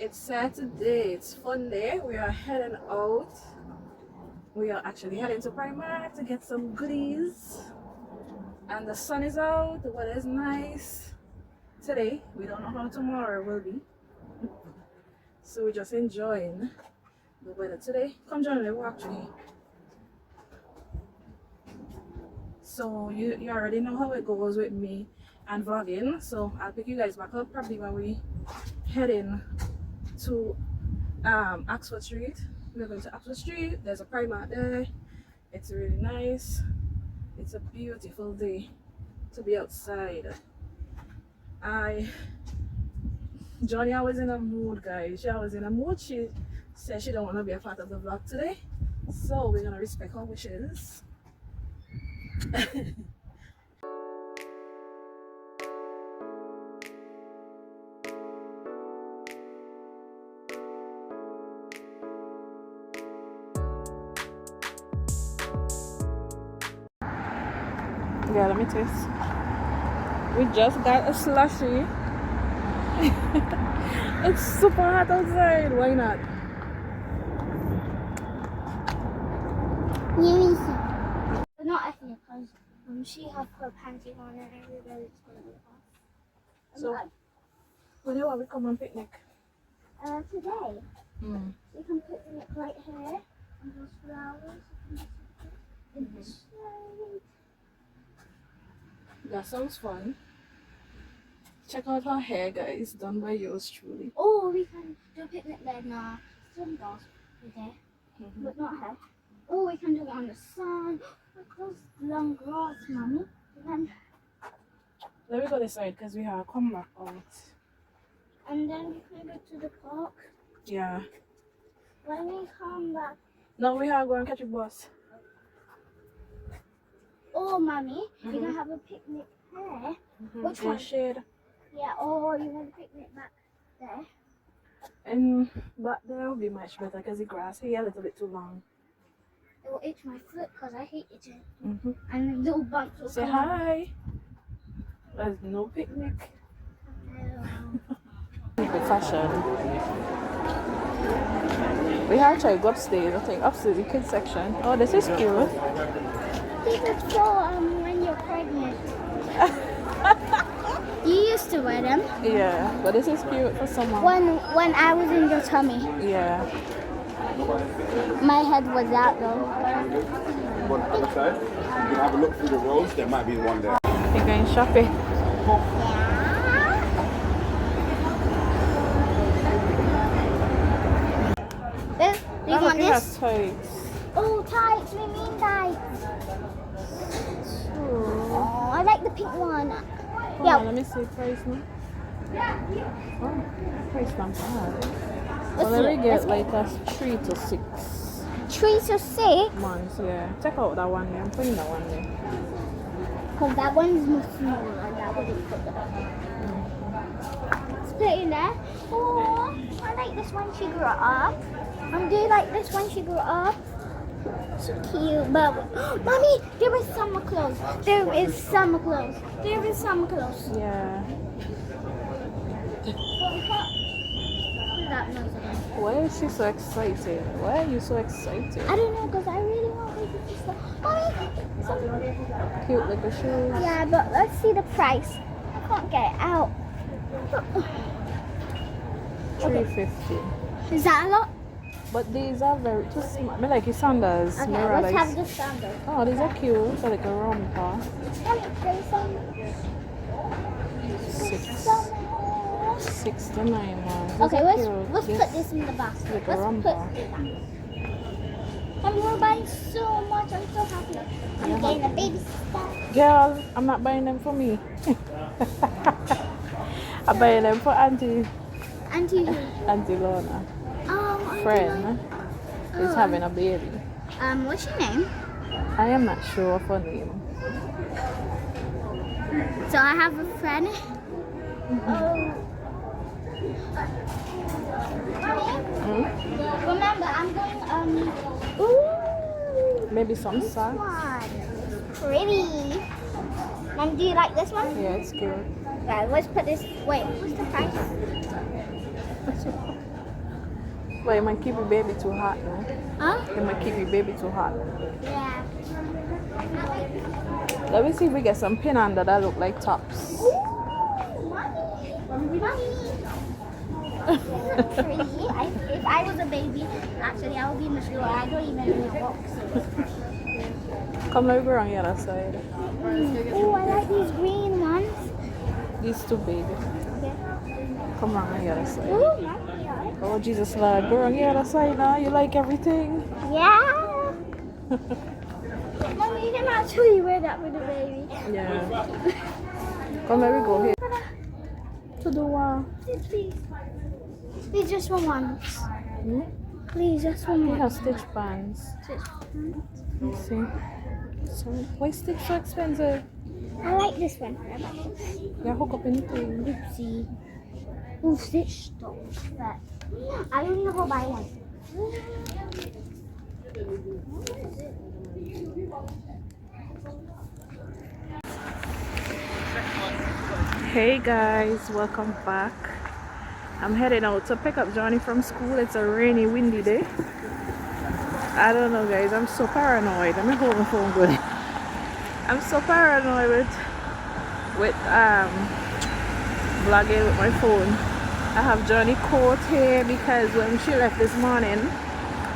It's Saturday, it's fun day. We are heading out. We are actually heading to Primark to get some goodies. And the sun is out, the weather is nice. Today, we don't know how tomorrow will be. So we're just enjoying the weather today. Come join me, we're actually. So you already know how it goes with me and vlogging. So I'll pick you guys back up probably when we heading to Oxford Street. We're going to Oxford Street. There's a Primark there. It's really nice. It's a beautiful day to be outside. Johnny was in a mood, guys. She was in a mood. She said she don't want to be a part of the vlog today. So we're gonna respect her wishes. Yeah, let me taste. We just got a slushy. It's super hot outside. Why not? Not ethnic, because she has her panties on and everybody's going to be off. So, when do you want to come on picnic? Today. You can picnic right here. And those flowers. In the shade. That sounds fun. Check out her hair, guys. Done by yours truly. Oh, we can do a picnic there now. Some dolls there. But not her. Oh, we can do it on the sun. Look, those long grass, mommy. Let me go this side because we have come back out. And then we can go to the park. Yeah. When we come back. No, we have to go and catch a bus. Oh, mommy, we can have a picnic here. Which one? Shade. Yeah, oh, you want a picnic back there? And back there will be much better because the grass here a little bit too long. It will itch my foot because I hate itching. And little bumps will Say come. hi. There's no picnic. Good fashion. We have to try go upstairs. I think upstairs the kids section. Oh, this is cute. This is for when you're pregnant. You used to wear them. Yeah, but this is cute for someone. When I was in your tummy. Yeah. My head was out though. On the other side, you can have a look through the rows. There might be one there. You're going shopping. Do you want this? Tights. Oh, tights. We mean tights. Oh, I like the pink one. Hold on, let me see price now. Oh, price not bad. Well, let me get like a 3 to 6 3 to 6. months. Yeah, check out that one there. I'm putting that one there. Because that one's more small and that wouldn't put that. Let's put it in there. Oh, I like this one she grew up. Do you like this one she grew up? So cute. But, mommy, there is summer clothes. There is summer clothes. There is summer clothes. Yeah. But we can't do that noise again. Why is she so excited? Why are you so excited? I don't know, because I really want baby to stuff. Mommy! Cute little shoes. Yeah, but let's see the price. I can't get it out. $3.50. Is that a lot? But these are very too small. I mean, like your sandals. Okay, Mira, let's like, have the sandals. oh, these are cute. They're like a romper. Six to 9 months. These Okay, are let's cute. put this in the basket. like a Let's romper. put it back. And we're buying so much. I'm so happy. I'm getting a baby stuff. Girl, I'm not buying them for me. I'm buying them for Auntie Auntie who? Auntie Lorna. Auntie Friend is having a baby. What's your name? I am not sure of her name. So I have a friend. Remember, I'm going, ooh. Maybe some This socks. one. Pretty. Mom, do you like this one? Yeah, it's cute. Right, let's put this. Wait, what's the price? But it might keep your baby too hot, no? Huh? It might keep your baby too hot. Yeah. Let me see if we get some pin under that look like tops. Ooh, mommy. Mommy. Pretty. If I was a baby, actually I would be in the store. I don't even know what. Come over on the other side. Oh, I like these green ones. These too big. Okay. Come on the other side. Ooh, mommy. Oh Jesus Lord, go on the other side now. You like everything? Yeah. Mommy, you can actually wear that with a baby. Yeah. Come let me go here. To do what? Please. Please, just for once. Hmm? Please, just for They once. have stitch bands. Let's see. So, why stitch so expensive? I like this one. Yeah, hook up anything. Oopsie. Ooh, stitch stuff. But I don't know how to buy one. Hey guys, welcome back. I'm heading out to pick up Johnny from school. It's a rainy, windy day. I don't know guys, I'm so paranoid. Let me hold my phone good. I'm so paranoid with vlogging with my phone. I have Johnny coat here because when she left this morning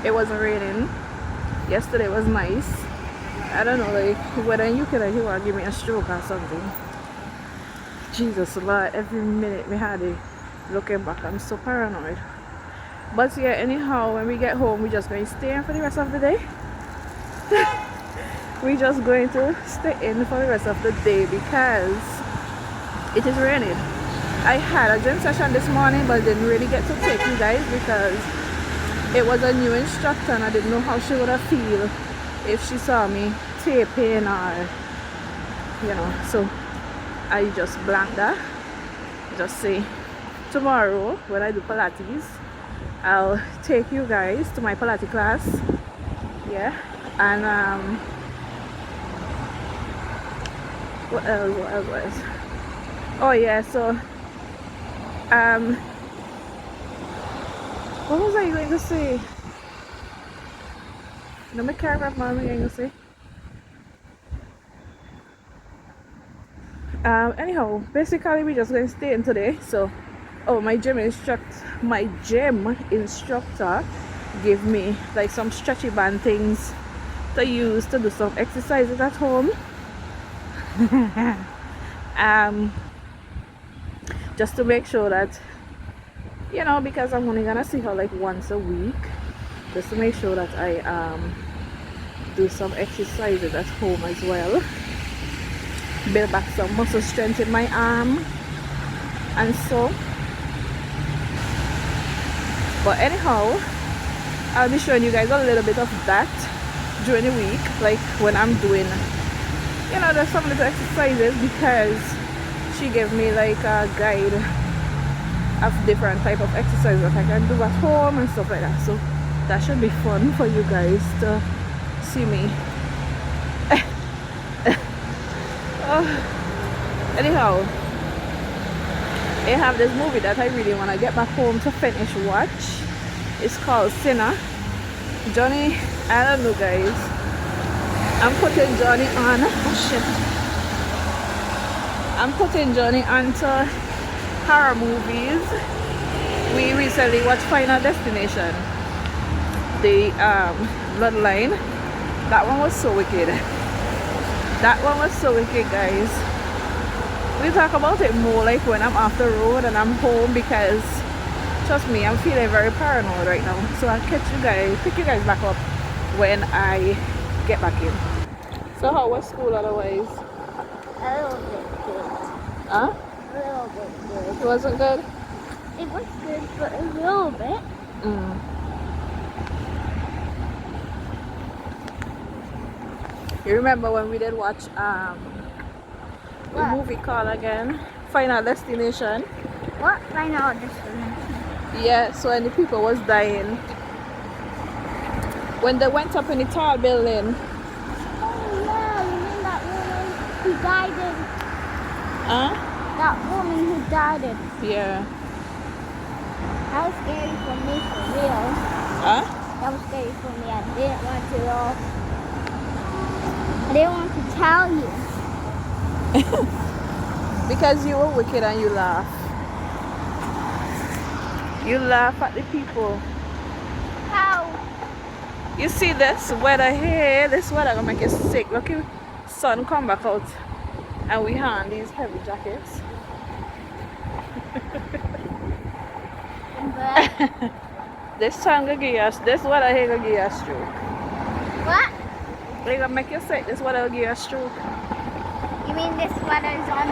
it wasn't raining. Yesterday was nice. I don't know, like whether you could he want to give me a stroke or something. Jesus Lord, every minute me had it. Looking back, I'm so paranoid. But yeah, anyhow, when we get home, we're just going to stay in for the rest of the day. We're just going to stay in for the rest of the day because it is raining. I had a gym session this morning, but didn't really get to take you guys because it was a new instructor and I didn't know how she would have feel if she saw me taping or, you know, so I just blanked that. Just say tomorrow when I do Pilates, I'll take you guys to my Pilates class. Yeah, and what else was? Oh yeah, so what was I going to say? Let me carry what I'm going to say. Anyhow, basically we're just going to stay in today. So my gym instructor gave me like some stretchy band things to use to do some exercises at home. Just to make sure that, you know, because I'm only gonna see her like once a week, just to make sure that I do some exercises at home as well, build back some muscle strength in my arm and so. But anyhow, I'll be showing you guys a little bit of that during the week, like when I'm doing, you know, there's some little exercises because she gave me like a guide of different type of exercises that I can do at home and stuff like that. So that should be fun for you guys to see me. Anyhow, I have this movie that I really want to get back home to finish watch. It's called Sinner. Johnny, I don't know guys, I'm putting Johnny on, oh shit, I'm putting Johnny onto horror movies. We recently watched Final Destination, the Bloodline. That one was so wicked. That one was so wicked guys. We'll talk about it more like when I'm off the road and I'm home, because trust me, I'm feeling very paranoid right now. So I'll pick you guys back up when I get back in. So how was school otherwise? A little bit good. Huh? A little bit good. It wasn't good? It was good, but a little bit. You remember when we did watch the What? movie called again? Final Destination? What? Final Destination. Yeah, so when the people was dying, when they went up in the tall building. Oh yeah, you mean that woman who died in? Huh? That woman who died in. Yeah. That was scary for me, for real. Huh? That was scary for me. I didn't want to. I didn't want to tell you. Because you were wicked and you laugh. You laugh at the people. How? You see this weather here? This weather gonna make you sick. Look, the sun come back out, and we have these heavy jackets. But This sun gonna give us. This weather here gonna give you a stroke. what? They gonna make you sick. This weather will give you a stroke. You mean this weather is on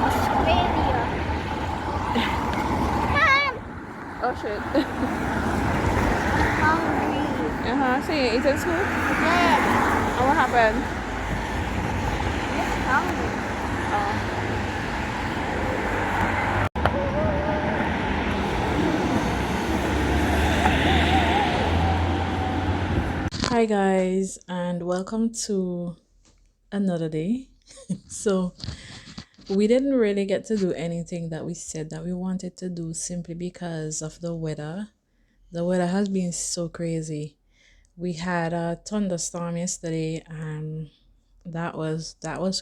Australia? Mom! Oh shit. Hungry. So you eating school? Yeah. And what happened? Just hungry. Oh. Hi guys, and welcome to another day. So we didn't really get to do anything that we said that we wanted to do simply because of the weather. The weather has been so crazy. We had a thunderstorm yesterday, and that was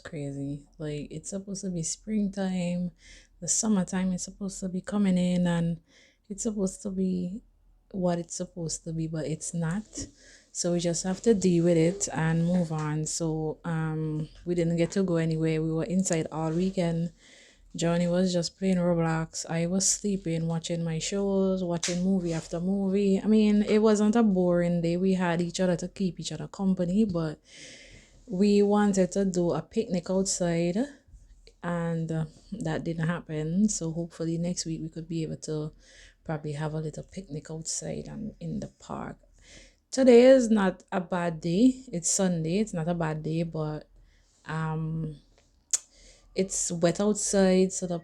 crazy. Like, it's supposed to be springtime, the summertime is supposed to be coming in, and it's supposed to be what it's supposed to be, but it's not. So we just have to deal with it and move on. So we didn't get to go anywhere. We were inside all weekend. Johnny was just playing Roblox. I was sleeping, watching my shows, watching movie after movie. I mean, it wasn't a boring day. We had each other to keep each other company, but we wanted to do a picnic outside, and that didn't happen. So hopefully next week we could be able to probably have a little picnic outside and in the park. Today is not a bad day. It's Sunday. It's not a bad day, but it's wet outside, so the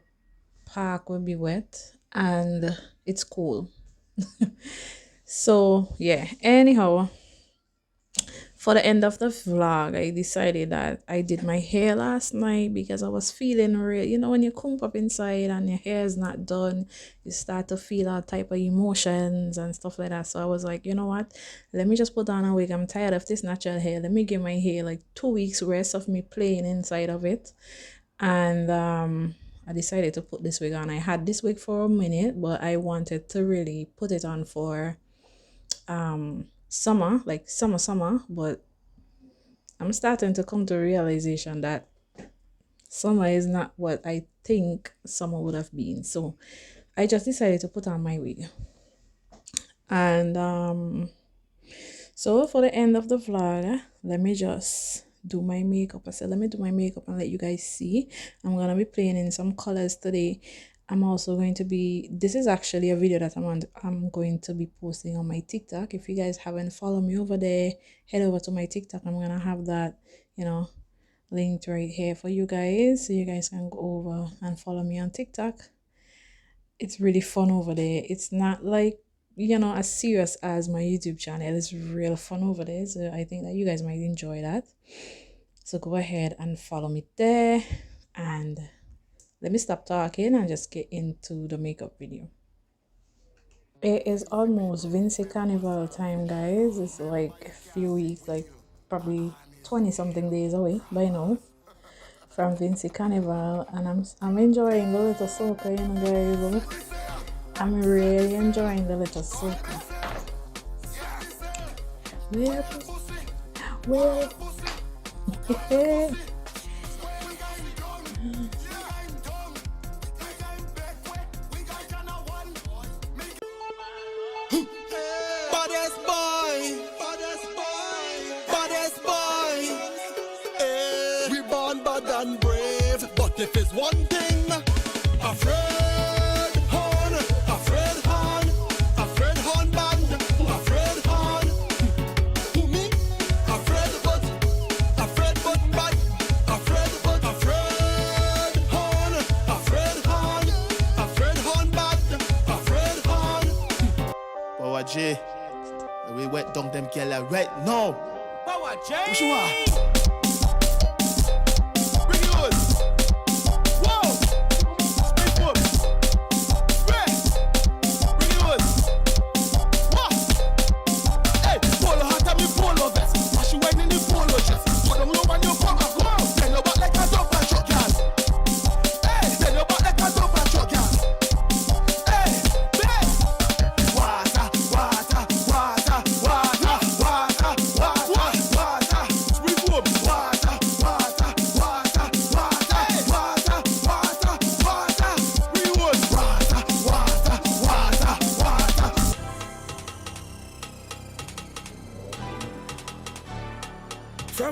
park will be wet, and it's cool. So yeah, anyhow, for the end of the vlog, I decided that I did my hair last night because I was feeling real. You know, when you come up inside and your hair is not done, you start to feel all type of emotions and stuff like that. So I was like, you know what? Let me just put on a wig. I'm tired of this natural hair. Let me give my hair like 2 weeks rest of me playing inside of it. And I decided to put this wig on. I had this wig for a minute, but I wanted to really put it on for summer, like summer, but I'm starting to come to a realization that summer is not what I think summer would have been. So I just decided to put on my wig. And so for the end of the vlog, let me just do my makeup. I said let me do my makeup and let you guys see. I'm gonna be playing in some colors today. I'm also going to be, this is actually a video that I'm going to be posting on my TikTok. If you guys haven't followed me over there, head over to my TikTok. I'm gonna have that, you know, linked right here for you guys, so you guys can go over and follow me on TikTok. It's really fun over there. It's not like, you know, as serious as my YouTube channel. It's real fun over there, so I think that you guys might enjoy that. So go ahead and follow me there, and let me stop talking and just get into the makeup video. It is almost Vinci Carnival time, guys. It's like a few weeks, like probably 20 something days away by now from Vinci Carnival, and I'm enjoying the little soca, you know, guys. I'm really enjoying the little soca. Well, baddest boy. We born bad and brave, but if it's one thing, afraid horn, afraid horn, afraid horn band, afraid horn. Who me? Afraid but bad, afraid horn, afraid horn, afraid horn bad, afraid horn. Power J, we wet down them killer right now. Power J. What you want? Bring yours. Whoa. Spring foot. Red. Bring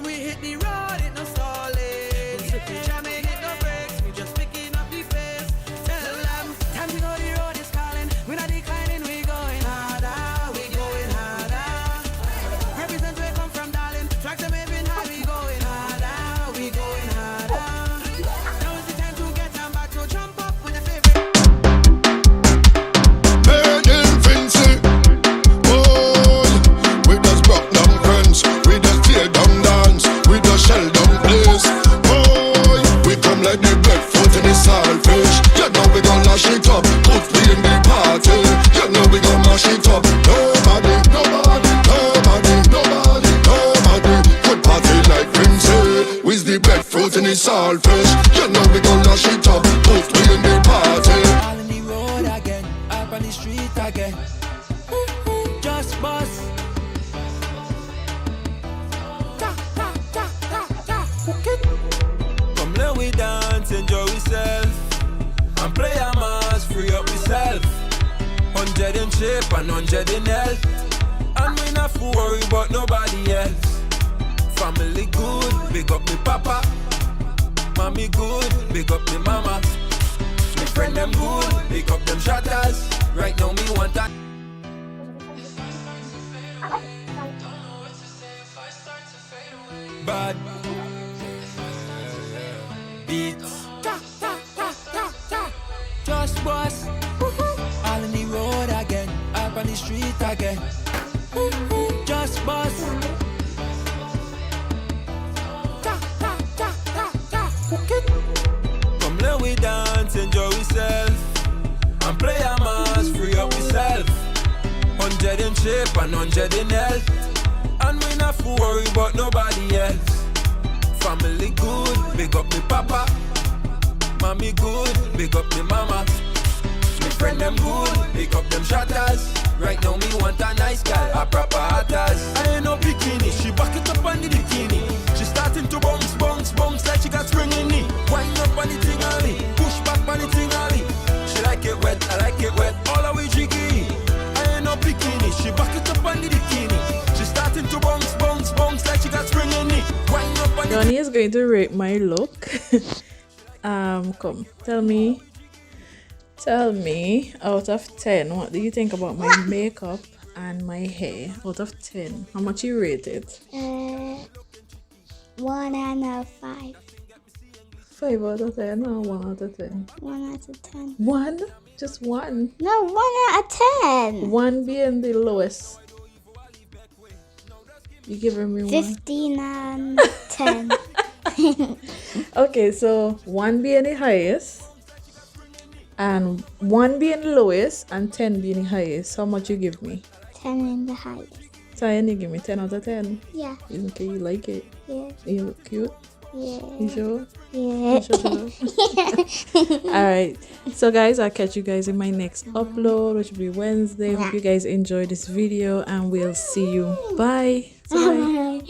When we hit the road, it no stalling. Jamming it no brakes, we just picking up the pace. Tell them, time to go, the road is calling. We're not declining, we going harder, we going harder. Represent where come from, darling. Tracks are waving high, we going harder, we going harder. Now is the time to get them back, so jump up with your favorite. Made in Vinci, boy. We just broke down friends, we just tear down dance, we just shell down place, boy. We come like the breadfruit in the saltfish. You know we gon' lash it up, put me in the party. You know we gon' mash it up. Nobody, nobody, nobody, nobody, nobody could party like Vinci. With the breadfruit in the saltfish. You know we gon' lash it up, put me in the party. All in the road again, up on the street again. Just bust. Come let we dance, enjoy yourself. And play a mass, free up yourself. 100 in shape and 100 in health. And we not for worry about nobody else. Family good, big up me papa. Mommy good, big up me mama. Me friend them good, big up them shatters. Right now me want that. Bad beats. Just bust. All in the road again, up on the street again. Just bust. Come let we dance, enjoy yourself. And play a mass, free up yourself. 100 in shape and 100 in health. And we not for worry about nobody else. Family good, big up me papa. Mommy good, big up me mama. Me friend them good, big up them shatters. Right now me want a nice girl, a proper hatters. I ain't no bikini, she back it up on the bikini. She starting to bounce, bounce, bounce like she got spring in me. Wind up on the thing alley, push back on the thing alley. She like it wet, I like it wet, all the way jiggy. I ain't no bikini, she back it up on the bikini. She starting to bounce, bounce, bounce like she got spring in me. Wind up on the Donnie is going to rate my look. Come, tell me out of 10, what do you think about my makeup and my hair? Out of 10, how much you rate it? 1 out of 5. 5 out of 10 or 1 out of 10? 1 out of 10. 1? Just 1? No, 1 out of 10. 1 being the lowest. You giving me 1? 15 and 10. Okay, so 1 being the highest and 1 being the lowest and 10 being the highest. How much you give me? 10 in the highest. So you give me 10 out of 10? Yeah. Okay, you like it? Yeah. You look cute? Yeah. You sure? Yeah. You sure? Alright, so guys, I'll catch you guys in my next upload, which will be Wednesday. Hope you guys enjoyed this video and we'll see you. Bye. Bye.